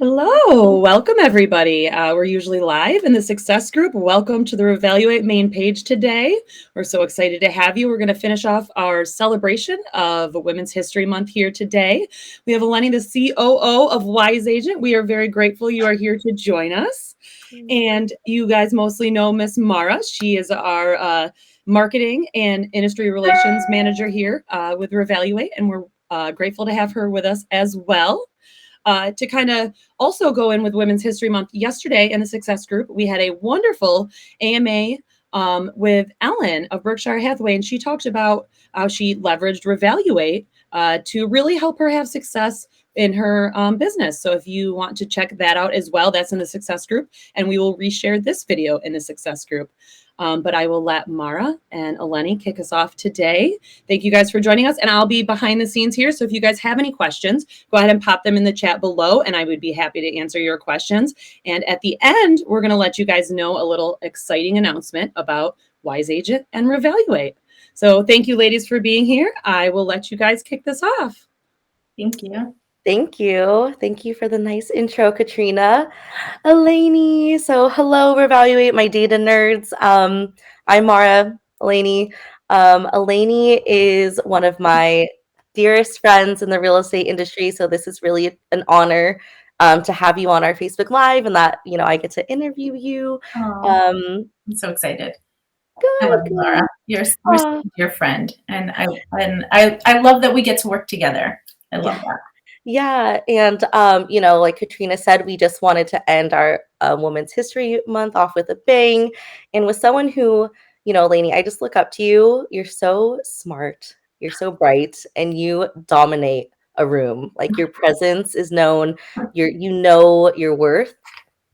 Hello, welcome everybody. We're usually live in the Success Group. Welcome to the Revaluate main page today. We're so excited to have you. We're going to finish off our celebration of Women's History Month here today. We have Eleni, the COO of Wise Agent. We are very grateful you are here to join us. And you guys mostly know Miss Mara. She is our marketing and industry relations manager here with Revaluate, and we're grateful to have her with us as well. To kind of also go in with Women's History Month, yesterday in the Success Group, we had a wonderful AMA with Ellen of Berkshire Hathaway, and she talked about how she leveraged Revaluate to really help her have success in her business. So if you want to check that out as well, that's in the Success Group, and we will reshare this video in the Success Group. But I will let Mara and Eleni kick us off today. Thank you guys for joining us, and I'll be behind the scenes here. So if you guys have any questions, go ahead and pop them in the chat below, and I would be happy to answer your questions. And at the end, we're going to let you guys know a little exciting announcement about Wise Agent and Revaluate. So thank you, ladies, for being here. I will let you guys kick this off. Thank you. Thank you. Thank you for the nice intro, Katrina. Eleni. So hello, Revaluate, my data nerds. I'm Mara. Eleni. Eleni is one of my dearest friends in the real estate industry. So this is really an honor to have you on our Facebook Live and that, I get to interview you. I'm so excited. Good. I love you, Laura. You're a dear friend. And I love that we get to work together. I love that. Yeah. And, like Katrina said, we just wanted to end our Women's History Month off with a bang. And with someone who, Eleni, I just look up to you. You're so smart. You're so bright and you dominate a room. Like your presence is known. You know your worth.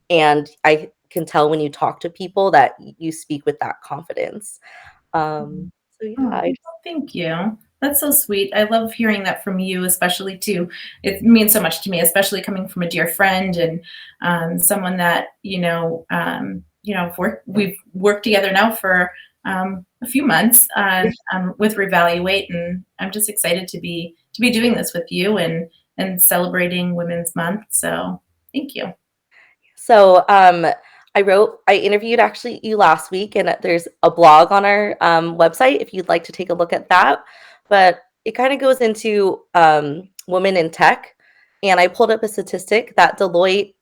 And I can tell when you talk to people that you speak with that confidence. Thank you. That's so sweet. I love hearing that from you, especially too. It means so much to me, especially coming from a dear friend and someone that we've worked together now for a few months with Revaluate, and I'm just excited to be doing this with you and celebrating Women's Month. So thank you. So I interviewed actually you last week, and there's a blog on our website if you'd like to take a look at that. But it kind of goes into women in tech. And I pulled up a statistic that Deloitte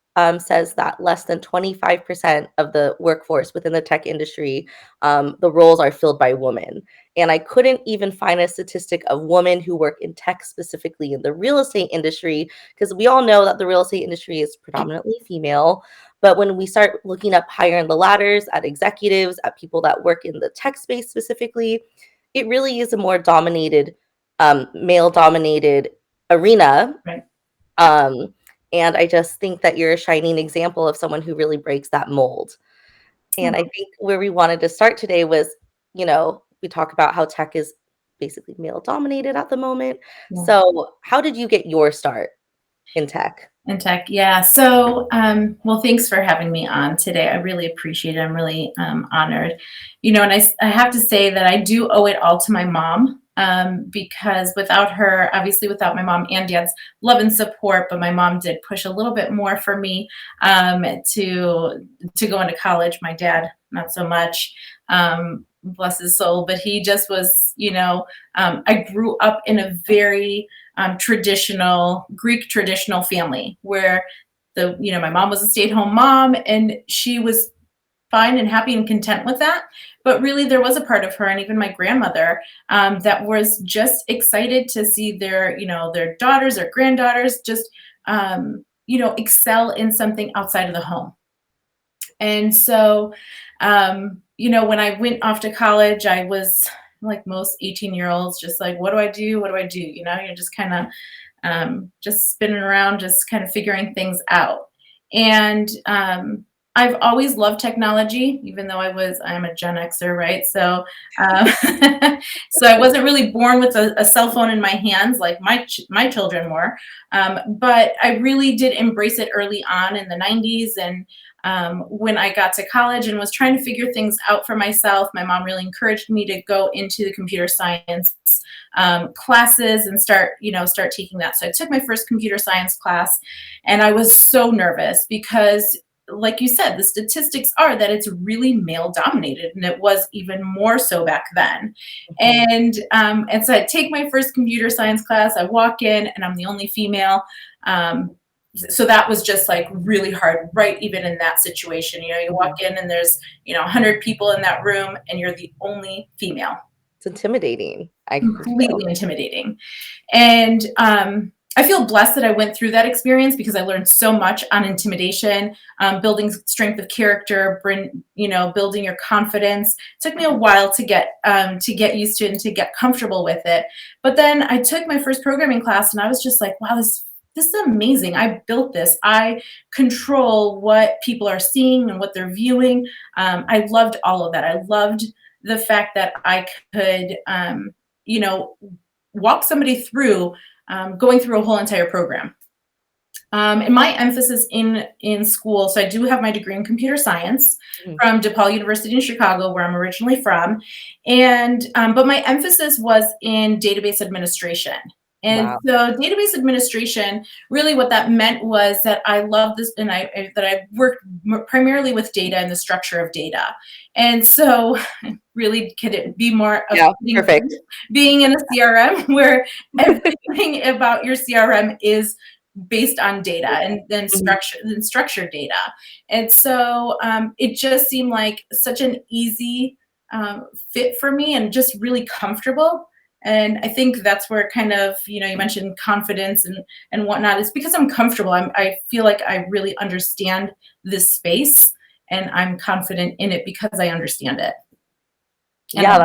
says that less than 25% of the workforce within the tech industry, the roles are filled by women. And I couldn't even find a statistic of women who work in tech, specifically in the real estate industry, because we all know that the real estate industry is predominantly female. But when we start looking up higher in the ladders at executives, at people that work in the tech space specifically, it really is a more dominated, male-dominated arena. Right. And I just think that you're a shining example of someone who really breaks that mold. And I think where we wanted to start today was, we talk about how tech is basically male-dominated at the moment. Yeah. So how did you get your start in tech? Yeah. So, well, thanks for having me on today. I really appreciate it. I'm really honored. And I have to say that I do owe it all to my mom, because without her, obviously without my mom and dad's love and support, but my mom did push a little bit more for me to go into college. My dad, not so much. Bless his soul, but he just was, I grew up in a very Greek traditional family where my mom was a stay-at-home mom and she was fine and happy and content with that. But really there was a part of her, and even my grandmother, that was just excited to see their daughters or granddaughters just, excel in something outside of the home. And so, when I went off to college, I was like most 18-year-olds, just like, what do I do? What do I do? You're just kind of just spinning around, just kind of figuring things out. And I've always loved technology, even though I'm a Gen Xer, right? So, so I wasn't really born with a cell phone in my hands like my children were. But I really did embrace it early on in the 90s. And when I got to college and was trying to figure things out for myself, my mom really encouraged me to go into the computer science classes and start taking that. So I took my first computer science class, and I was so nervous because, like you said, the statistics are that it's really male dominated, and it was even more so back then. And so I take my first computer science class. I walk in, and I'm the only female. So that was just like really hard, right? Even in that situation, you walk in and there's 100 people in that room, and you're the only female. It's intimidating. Completely intimidating. And I feel blessed that I went through that experience because I learned so much on intimidation, building strength of character, building your confidence. It took me a while to get used to it and to get comfortable with it. But then I took my first programming class, and I was just like, wow, this is amazing. I built this. I control what people are seeing and what they're viewing. I loved all of that. I loved the fact that I could, walk somebody through going through a whole entire program. And my emphasis in school, so I do have my degree in computer science from DePaul University in Chicago, where I'm originally from, and but my emphasis was in database administration. And so database administration, really what that meant was that I love this, and I worked primarily with data and the structure of data. And so really, could it be more of being in a CRM where everything about your CRM is based on data and then structured data. And so it just seemed like such an easy fit for me, and just really comfortable. And I think that's where kind of, you mentioned confidence and whatnot. It's because I'm comfortable. I feel like I really understand this space, and I'm confident in it because I understand it. And I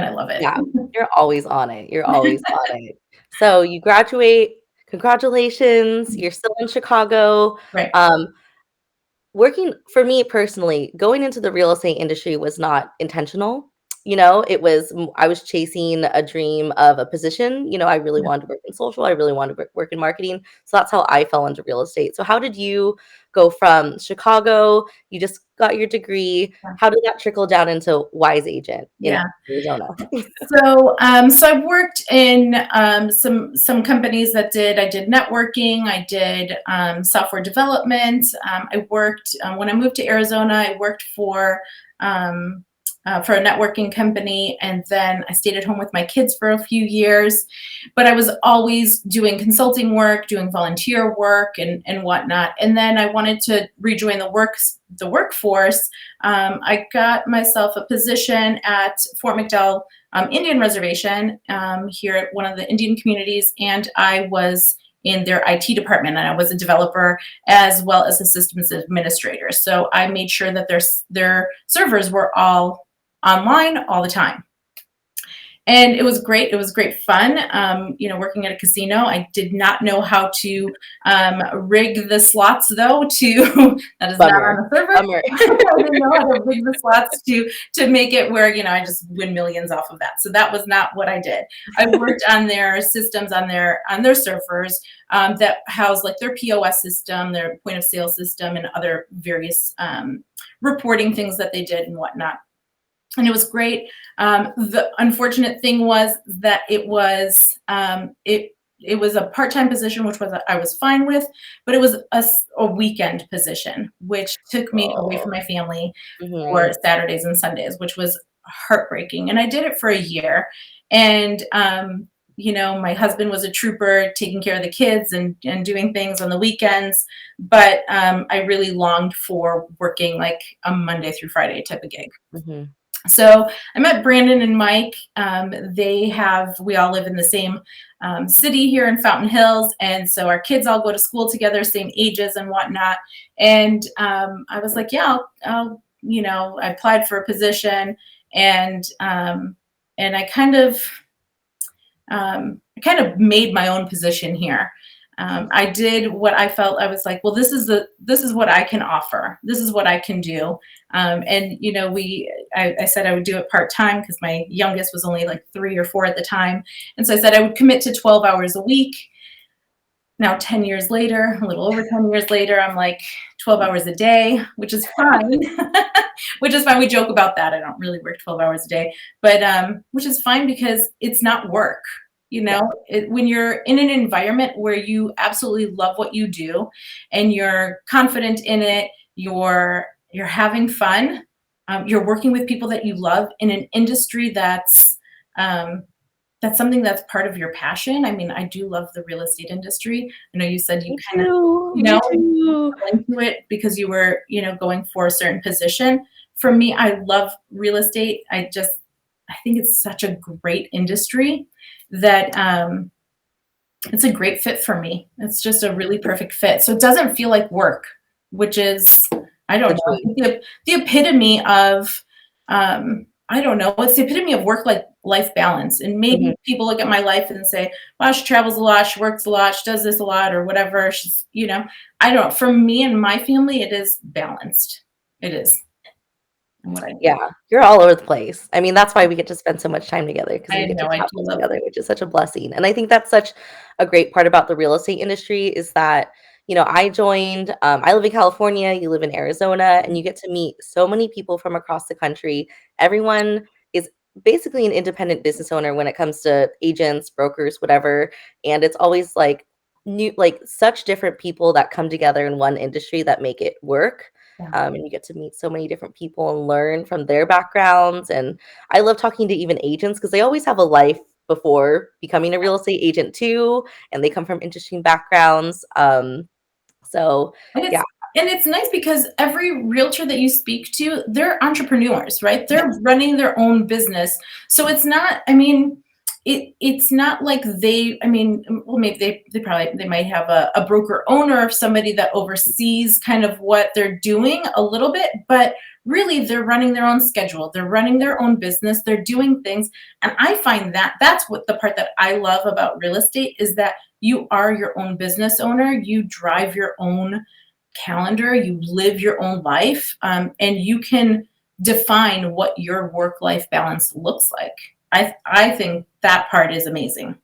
love it. Yeah, you're always on it. You're always on it. So you graduate. Congratulations. You're still in Chicago. Right. Working for me personally, going into the real estate industry was not intentional. I was chasing a dream of a position. I really wanted to work in social. I really wanted to work in marketing. So that's how I fell into real estate. So how did you go from Chicago? You just got your degree. How did that trickle down into Wise Agent in Arizona? So I've worked in some companies that I did networking. I did software development. I worked when I moved to Arizona. I worked for a networking company, and then I stayed at home with my kids for a few years. But I was always doing consulting work, doing volunteer work, and whatnot. And then I wanted to rejoin the workforce. I got myself a position at Fort McDowell Indian Reservation here at one of the Indian communities, and I was in their IT department, and I was a developer as well as a systems administrator. So I made sure that their servers were all online all the time. And it was great. It was great fun. Working at a casino, I did not know how to rig the slots, though. That is not on the server. I didn't know how to rig the slots to make it where I just win millions off of that. So that was not what I did. I worked on their systems, on their servers that house like their POS system, their point of sale system, and other various reporting things that they did and whatnot. And it was great. The unfortunate thing was that it was a part-time position, which I was fine with, but it was a weekend position, which took me away from my family for Saturdays and Sundays, which was heartbreaking. And I did it for a year. And my husband was a trooper, taking care of the kids and doing things on the weekends. But I really longed for working like a Monday through Friday type of gig. So I met Brandon and Mike. We all live in the same city here in Fountain Hills. And so our kids all go to school together, same ages and whatnot. And I was like, I'll I applied for a position, and I kind of made my own position here. I did what I felt. I was like, well, this is what I can offer. This is what I can do. I said I would do it part-time because my youngest was only like 3 or 4 at the time. And so I said I would commit to 12 hours a week. Now, 10 years later, a little over 10 years later, I'm like, 12 hours a day, which is fine. Which is fine. We joke about that. I don't really work 12 hours a day, but which is fine because it's not work. When you're in an environment where you absolutely love what you do and you're confident in it, you're having fun, you're working with people that you love in an industry that's something that's part of your passion. I mean, I do love the real estate industry. I know you said you Me kind of, too. Me too. fell into it because you were, going for a certain position. For me, I love real estate. I think it's such a great industry that it's a great fit for me. It's just a really perfect fit. So it doesn't feel like work, which is, I don't The know, dream. the epitome of, I don't know, it's the epitome of work-life balance. And maybe people look at my life and say, wow, she travels a lot, she works a lot, she does this a lot, or whatever. She's, I don't know. For me and my family, it is balanced. It is. And what I do. Yeah, you're all over the place. I mean, that's why we get to spend so much time together because I we get to know I do travel love together, which is such a blessing. And I think that's such a great part about the real estate industry is that, I joined, I live in California, you live in Arizona, and you get to meet so many people from across the country. Everyone is basically an independent business owner when it comes to agents, brokers, whatever. And it's always like new, like such different people that come together in one industry that make it work. Yeah. And you get to meet so many different people and learn from their backgrounds. And I love talking to even agents because they always have a life before becoming a real estate agent too, and they come from interesting backgrounds. So And yeah, it's nice because every realtor that you speak to, they're entrepreneurs, right? They're running their own business. So it's not, I mean, it's not like well, maybe they might have a broker owner or somebody that oversees kind of what they're doing a little bit, but really they're running their own schedule. They're running their own business. They're doing things. And I find that's what the part that I love about real estate is that you are your own business owner. You drive your own calendar. You live your own life, and you can define what your work-life balance looks like. I think that part is amazing.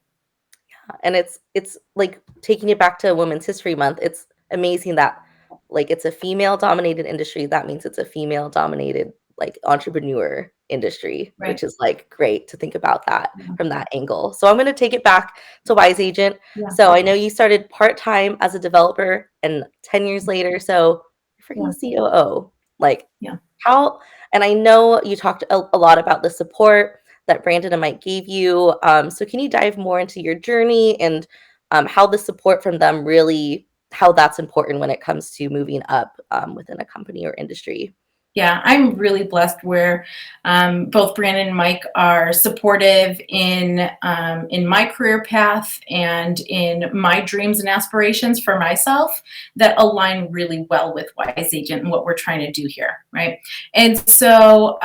and it's like taking it back to Women's History Month. It's amazing that like it's a female dominated industry. That means it's a female dominated like entrepreneur industry, Right. which is like great to think about that from that angle. So I'm going to take it back to Wise Agent. Yeah. So I know you started part-time as a developer and 10 years later, so you're freaking COO. Like Yeah. how, and I know you talked a lot about the support that Brandon and Mike gave you. So can you dive more into your journey and how the support from them really, how that's important when it comes to moving up within a company or industry? Yeah, I'm really blessed where both Brandon and Mike are supportive in my career path and in my dreams and aspirations for myself that align really well with Wise Agent and what we're trying to do here, right? And so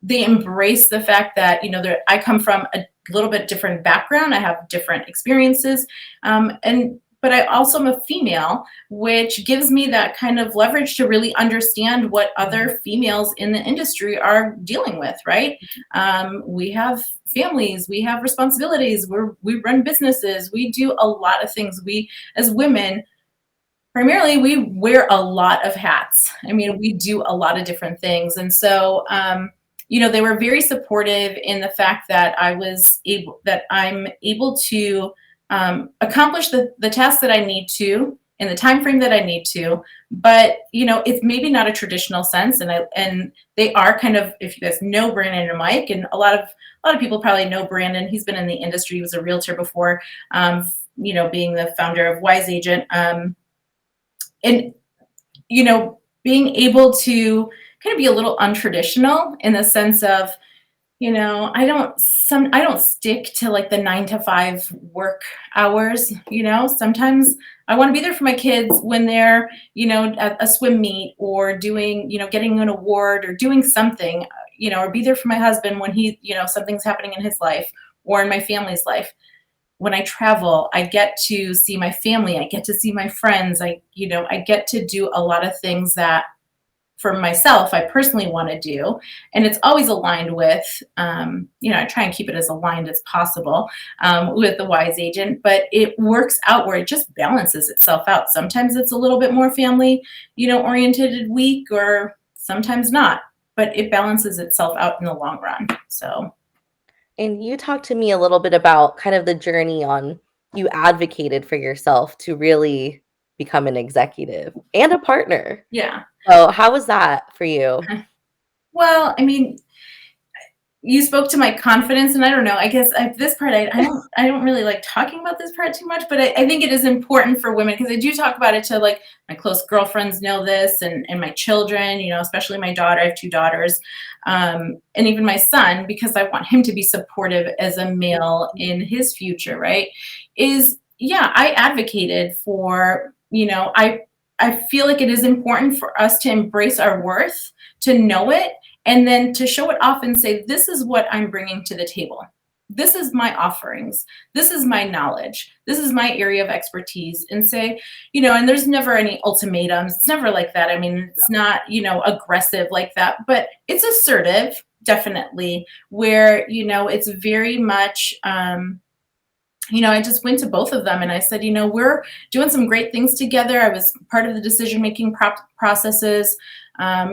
they embrace the fact that I come from a little bit different background. I have different experiences, but I also am a female, which gives me that kind of leverage to really understand what other females in the industry are dealing with, right? We have families, we have responsibilities, we run businesses, we do a lot of things. We, as women, primarily, we wear a lot of hats. I mean, we do a lot of different things. And so, they were very supportive in the fact that I'm able to accomplish the tasks that I need to in the time frame that I need to, but it's maybe not a traditional sense. And they are kind of, if you guys know Brandon and Mike, and a lot of people probably know Brandon. He's been in the industry. He was a realtor before, being the founder of Wise Agent. And being able to kind of be a little untraditional in the sense of I don't stick to like the 9 to 5 work hours. Sometimes I want to be there for my kids when they're at a swim meet or doing getting an award or doing something, or be there for my husband when he something's happening in his life or in my family's life. When I travel, I get to see my family. I get to see my friends. I get to do a lot of things that for myself, I personally want to do. And it's always aligned with, I try and keep it as aligned as possible with the Wise Agent, but it works out where it just balances itself out. Sometimes it's a little bit more family, oriented week, or sometimes not, but it balances itself out in the long run. So, And you talked to me a little bit about kind of the journey on you advocated for yourself to really become an executive and a partner. yeah. So how was that for you? Well, I mean, you spoke to my confidence, and I don't know, I guess this part, I don't really like talking about this part too much, but I think it is important for women, because I do talk about it to, like, my close girlfriends know this, and my children, especially my daughter. I have 2 daughters, and even my son, because I want him to be supportive as a male in his future, right? Yeah, I advocated for, I feel like it is important for us to embrace our worth, to know it, and then to show it off and say, this is what I'm bringing to the table. This is my offerings. This is my knowledge. This is my area of expertise. And say, and there's never any ultimatums. It's never like that. I mean, it's not, aggressive like that, but it's assertive, definitely, where, it's very much, I just went to both of them and I said, we're doing some great things together. I was part of the decision-making processes,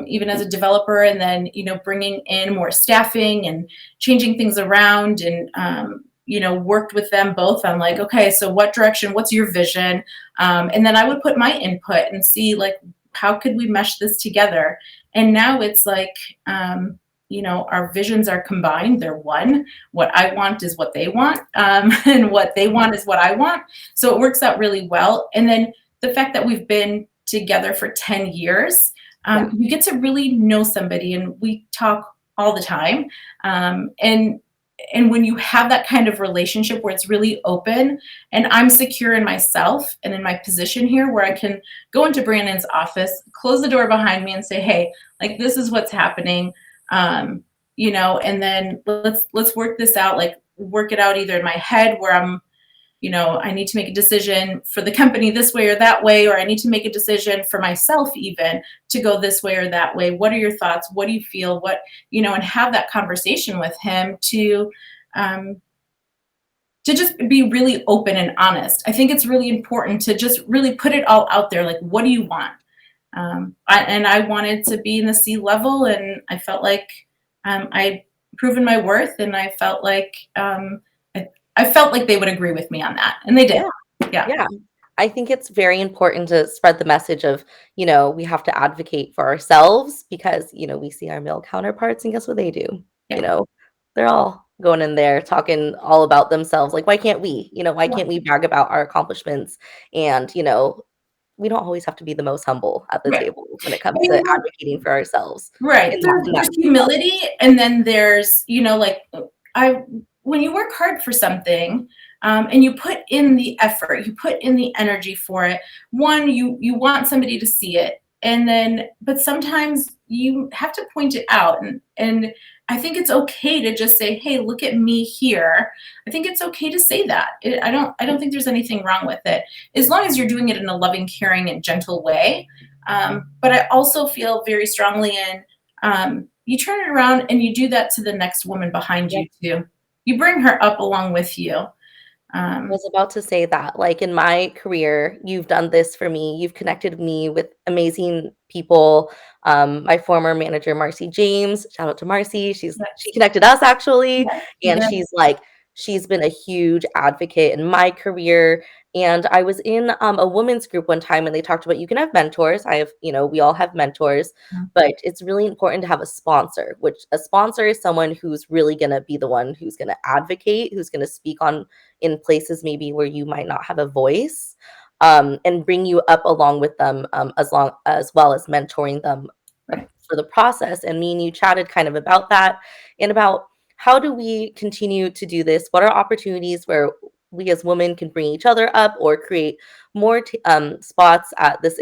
even as a developer, and then, bringing in more staffing and changing things around, and, worked with them both on, like, okay, so what direction, what's your vision? And then I would put my input and see, like, how could we mesh this together? And now it's like, our visions are combined. They're one. What I want is what they want, and what they want is what I want. So it works out really well. And then the fact that we've been together for 10 years, you get to really know somebody, and we talk all the time. And when you have that kind of relationship where it's really open, and I'm secure in myself and in my position here, where I can go into Brandon's office, close the door behind me, and say, hey, like, this is what's happening. And then let's work this out, like, work it out either in my head, where I'm, I need to make a decision for the company this way or that way, or I need to make a decision for myself, even, to go this way or that way. What are your thoughts? What do you feel? And have that conversation with him to just be really open and honest. I think it's really important to just really put it all out there. Like, what do you want? I wanted to be in the C-level, and I felt like I'd proven my worth, and I felt like they would agree with me on that, and they did. Yeah. I think it's very important to spread the message of, we have to advocate for ourselves, because, we see our male counterparts, and guess what they do? Yeah. They're all going in there talking all about themselves. Like, why can't we? Why can't we brag about our accomplishments? And, we don't always have to be the most humble at the Right. table when it comes to advocating for ourselves. Right. There's humility, and then there's, when you work hard for something, and you put in the effort, you put in the energy for it. One, you want somebody to see it, but sometimes you have to point it out, and I think it's okay to just say, hey, look at me here. I think it's okay to say that. I don't think there's anything wrong with it, as long as you're doing it in a loving, caring, and gentle way. But I also feel very strongly in, you turn it around and you do that to the next woman behind you too. You bring her up along with you. I was about to say that, like, in my career, you've done this for me. You've connected me with amazing people. My former manager, Marcy James, shout out to Marcy. She connected us, actually. And she's been a huge advocate in my career. And I was in a women's group one time, and they talked about, you can have mentors. We all have mentors, but it's really important to have a sponsor, which a sponsor is someone who's really going to be the one who's going to advocate, who's going to speak on in places maybe where you might not have a voice, and bring you up along with them, as well as mentoring them for the process. And me and you chatted kind of about that, and about how do we continue to do this? What are opportunities where we as women can bring each other up, or create more spots at this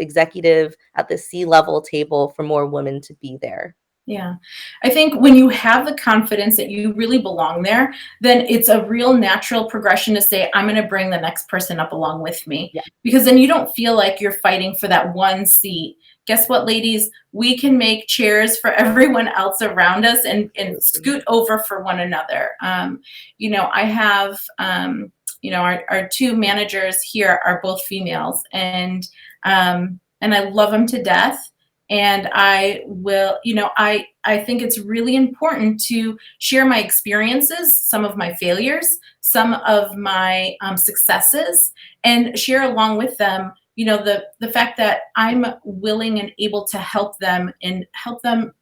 C-level table for more women to be there? Yeah. I think when you have the confidence that you really belong there, then it's a real natural progression to say, I'm going to bring the next person up along with me. Yeah, Because then you don't feel like you're fighting for that one seat. Guess what, ladies? We can make chairs for everyone else around us and absolutely. scoot over for one another. I have, our two managers here are both females, and I love them to death. And I will, I think it's really important to share my experiences, some of my failures, some of my successes, and share along with them, the fact that I'm willing and able to help them and help them,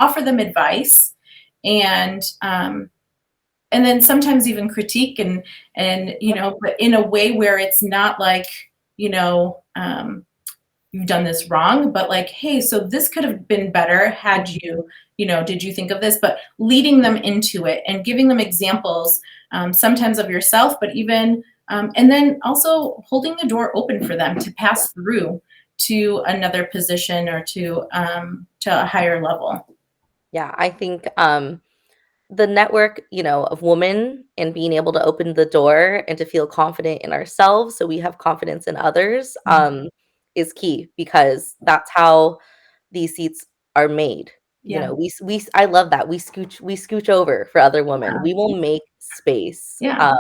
offer them advice, and then sometimes even critique, but in a way where it's not like, you know um, you've done this wrong, but like, hey, so this could have been better had you, did you think of this? But leading them into it and giving them examples, sometimes of yourself, but even, and then also holding the door open for them to pass through to another position or to a higher level. Yeah, I think the network, of women and being able to open the door and to feel confident in ourselves so we have confidence in others is key because that's how these seats are made. Yeah. I love that. We scooch over for other women. We will make space. Yeah.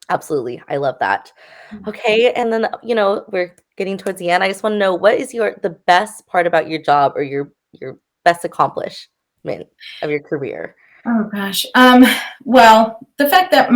Absolutely. I love that. Okay, and then we're getting towards the end. I just want to know what is the best part about your job or your best accomplishment of your career? Oh gosh. Well, the fact that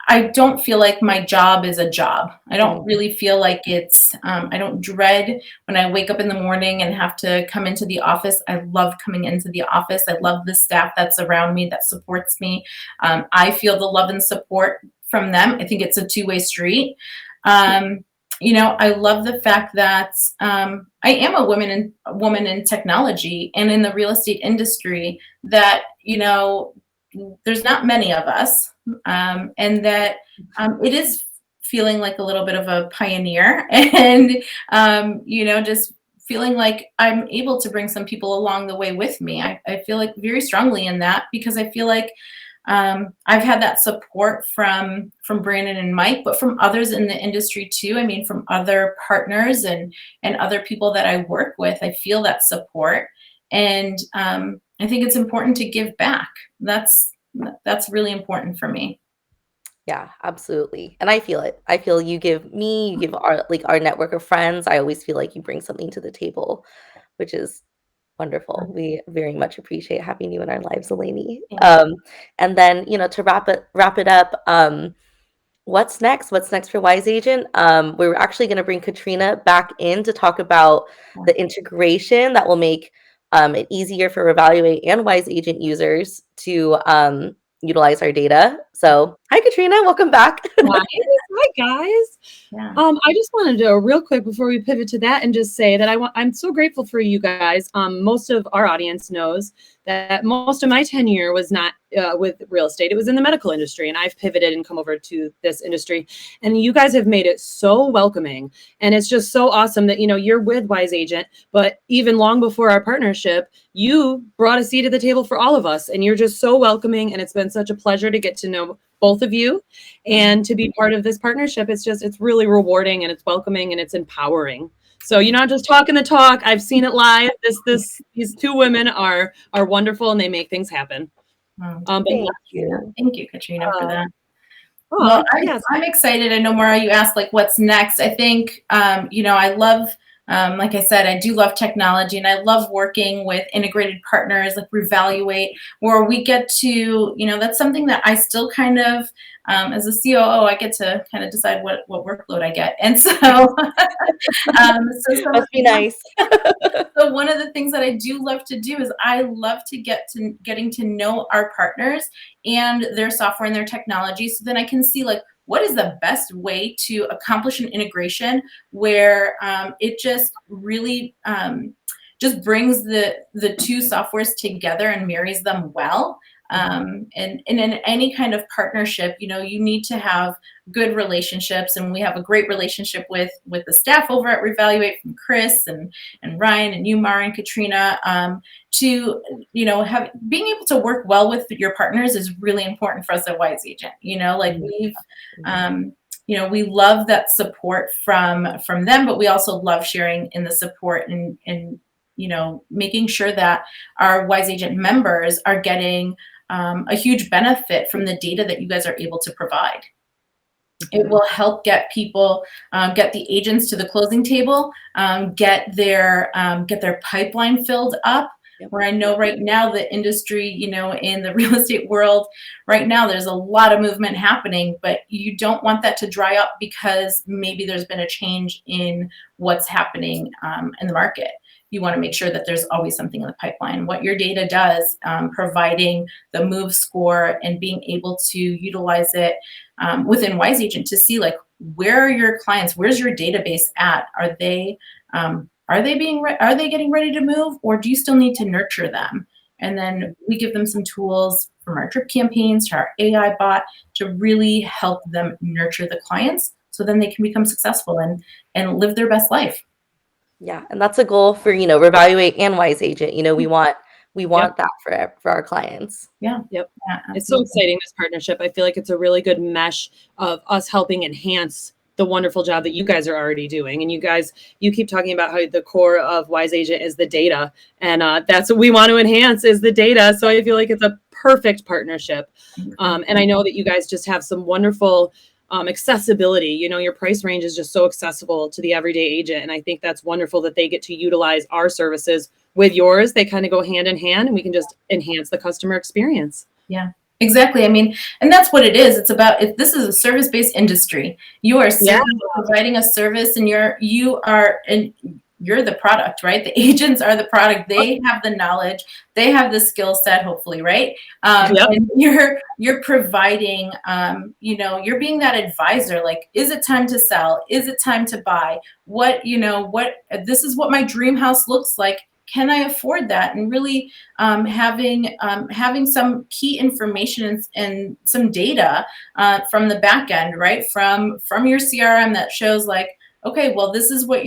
I don't feel like my job is a job. I don't Mm, really feel like I don't dread when I wake up in the morning and have to come into the office. I love coming into the office. I love the staff that's around me that supports me. I feel the love and support from them. I think it's a two-way street. Um, I love the fact that I am a woman in technology and in the real estate industry, that there's not many of us, and that it is feeling like a little bit of a pioneer, and just feeling like I'm able to bring some people along the way with me. I feel like very strongly in that, because I feel like I've had that support from Brandon and Mike, but from others in the industry too. I mean, from other partners and other people that I work with. I feel that support, and I think it's important to give back. That's really important for me. yeah, absolutely. And I feel it. I feel you give me, you give our network of friends. I always feel like you bring something to the table, which is wonderful. We very much appreciate having you in our lives, Eleni. And then, to wrap it up, what's next? What's next for Wise Agent? We're actually going to bring Katrina back in to talk about the integration that will make it easier for Revaluate and Wise Agent users to utilize our data. So, hi, Katrina. Welcome back. Hi guys. Yeah. I just wanted to real quick before we pivot to that and just say that I'm so grateful for you guys. Most of our audience knows that most of my tenure was not with real estate. It was in the medical industry, and I've pivoted and come over to this industry. And you guys have made it so welcoming, and it's just so awesome that you're with Wise Agent. But even long before our partnership, you brought a seat at the table for all of us, and you're just so welcoming. And it's been such a pleasure to get to know both of you and to be part of this partnership. It's really rewarding, and it's welcoming, and it's empowering. So you're not just talking the talk. I've seen it live. These two women are wonderful, and they make things happen. But Thank Yeah, you. thank you, Katrina, for that. oh, Well, I'm, yes. I'm excited. I know, Maura, you asked like what's next. I think, I love, like I said, I do love technology, and I love working with integrated partners like Revaluate, where we get to, that's something that I still kind of, as a COO, I get to kind of decide what workload I get. And so, Must be nice. so one of the things that I do love to do is I love to getting to know our partners and their software and their technology, so then I can see like what is the best way to accomplish an integration where it just really just brings the two softwares together and marries them well. And in any kind of partnership, you need to have good relationships, and we have a great relationship with the staff over at Revaluate, from Chris and Ryan and you, Mara and Katrina. To being able to work well with your partners is really important for us at Wise Agent. We love that support from them, but we also love sharing in the support and making sure that our Wise Agent members are getting a huge benefit from the data that you guys are able to provide. It will help get people, get the agents to the closing table, get their pipeline filled up. Where I know right now the industry, in the real estate world right now, there's a lot of movement happening, but you don't want that to dry up because maybe there's been a change in what's happening in the market. You want to make sure that there's always something in the pipeline. What your data does, providing the move score and being able to utilize it within Wise Agent to see, like, where are your clients? Where's your database at? Are they getting ready to move, or do you still need to nurture them? And then we give them some tools, from our drip campaigns to our AI bot, to really help them nurture the clients so then they can become successful and live their best life. Yeah, and that's a goal for, Revaluate and Wise Agent. We want that for our clients. Yeah. Yep. Yeah, it's so exciting, this partnership. I feel like it's a really good mesh of us helping enhance the wonderful job that you guys are already doing. And you keep talking about how the core of Wise Agent is the data, and that's what we want to enhance, is the data. So I feel like it's a perfect partnership. And I know that you guys just have some wonderful accessibility. Your price range is just so accessible to the everyday agent. And I think that's wonderful that they get to utilize our services with yours. They kind of go hand in hand, and we can just enhance the customer experience. Yeah, exactly. I mean, and that's what it is. It's about, this is a service-based industry. You are providing a service, and you're the product, right? The agents are the product. They have the knowledge, they have the skill set, hopefully, right? And you're providing, you're being that advisor. Like, is it time to sell? Is it time to buy? This is what my dream house looks like. Can I afford that? And really having some key information and some data from the back end, right? From your CRM that shows, like, okay, well, this is what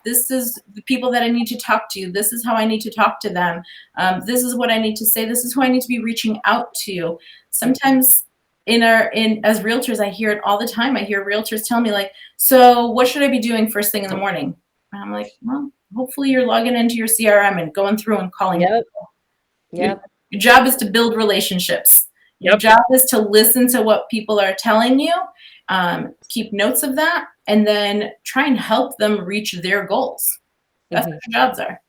this is the people that I need to talk to. This is how I need to talk to them. This is what I need to say. This is who I need to be reaching out to. Sometimes as realtors, I hear it all the time. I hear realtors tell me, like, so what should I be doing first thing in the morning? And I'm like, well, hopefully you're logging into your CRM and going through and calling. Your job is to build relationships. Your job is to listen to what people are telling you, keep notes of that, and then try and help them reach their goals. That's what your jobs are.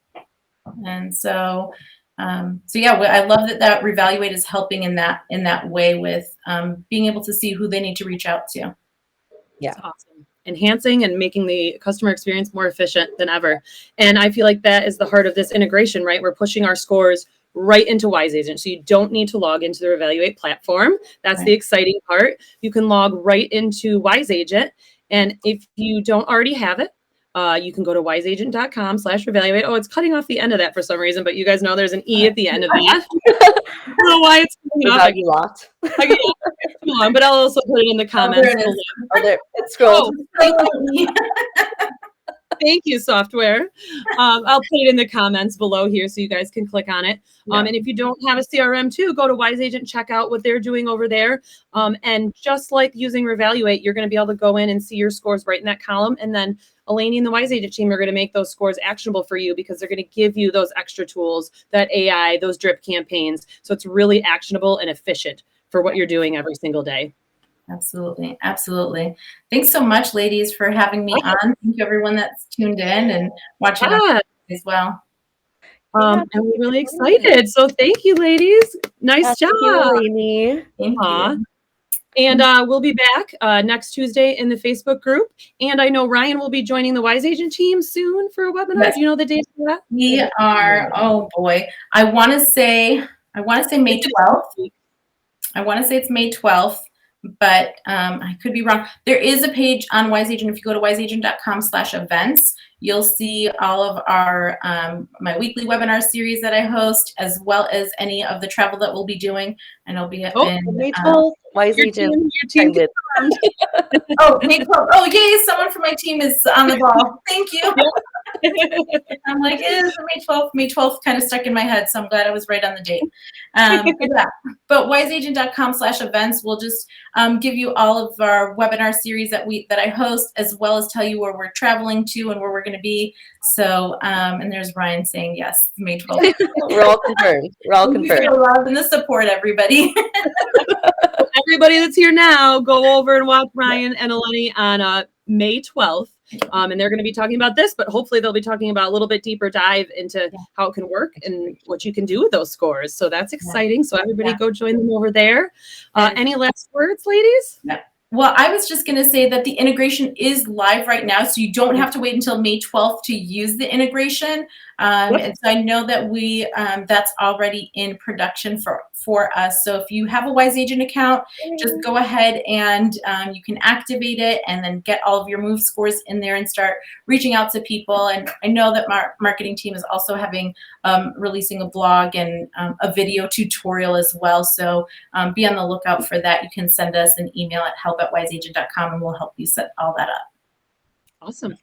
And so I love that Revaluate is helping in that way with being able to see who they need to reach out to. Yeah. That's awesome. Enhancing and making the customer experience more efficient than ever. And I feel like that is the heart of this integration, right? We're pushing our scores right into Wise Agent. So you don't need to log into the Revaluate platform. That's the exciting part. You can log right into Wise Agent. And if you don't already have it, you can go to wiseagent.com/revaluate. Oh, it's cutting off the end of that for some reason, but you guys know there's an E at the end of that. I don't know why it's cutting off. You locked. Too long, but I'll also put it in the comments. There it scrolls. Thank you, software. I'll put it in the comments below here so you guys can click on it. And if you don't have a CRM too, go to Wise Agent, check out what they're doing over there. And just like using Revaluate, you're going to be able to go in and see your scores right in that column. And then Eleni and the Wise Agent team are going to make those scores actionable for you, because they're going to give you those extra tools, that AI, those drip campaigns. So it's really actionable and efficient for what you're doing every single day. Absolutely. Absolutely. Thanks so much, ladies, for having me on. Thank you, everyone that's tuned in and watching as well. And we're really excited. So thank you, ladies. Nice job. Eleni. Thank you. And we'll be back next Tuesday in the Facebook group. And I know Ryan will be joining the Wise Agent team soon for a webinar. Yes. Do you know the date for that? We are, oh boy. I want to say May 12th. I want to say it's May 12th. but I could be wrong. There is a page on Wise Agent. If you go to wiseagent.com/events, you'll see all of our my weekly webinar series that I host, as well as any of the travel that we'll be doing. And I'll be in May 12th, Wise Agent. Your team Ended. May 12th. Oh, yay! Someone from my team is on the ball. Thank you. I'm like, May 12th. May 12th kind of stuck in my head, so I'm glad I was right on the date. Yeah. But wiseagent.com/events will just give you all of our webinar series that I host, as well as tell you where we're traveling to and where we're going to be. So, and there's Ryan saying yes, May 12th. We're all confirmed. We're all confirmed. The love and the support, everybody. Everybody that's here now, go over and watch Ryan and Eleni on May 12th. And they're going to be talking about this, but hopefully they'll be talking about a little bit deeper dive into how it can work and what you can do with those scores. So that's exciting. So everybody go join them over there. Any last words, ladies? No. Well, I was just going to say that the integration is live right now, so you don't have to wait until May 12th to use the integration. And so I know that that's already in production for us. So if you have a Wise Agent account, just go ahead and you can activate it and then get all of your move scores in there and start reaching out to people. And I know that our marketing team is also releasing a blog and a video tutorial as well. So be on the lookout for that. You can send us an email at help@wiseagent.com and we'll help you set all that up. Awesome.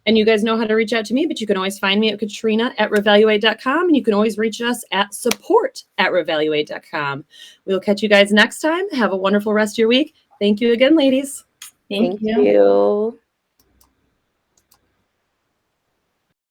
And you guys know how to reach out to me, but you can always find me at Katrina@revaluate.com, and you can always reach us at support@revaluate.com. We'll catch you guys next time. Have a wonderful rest of your week. Thank you again, ladies. Thank you. You.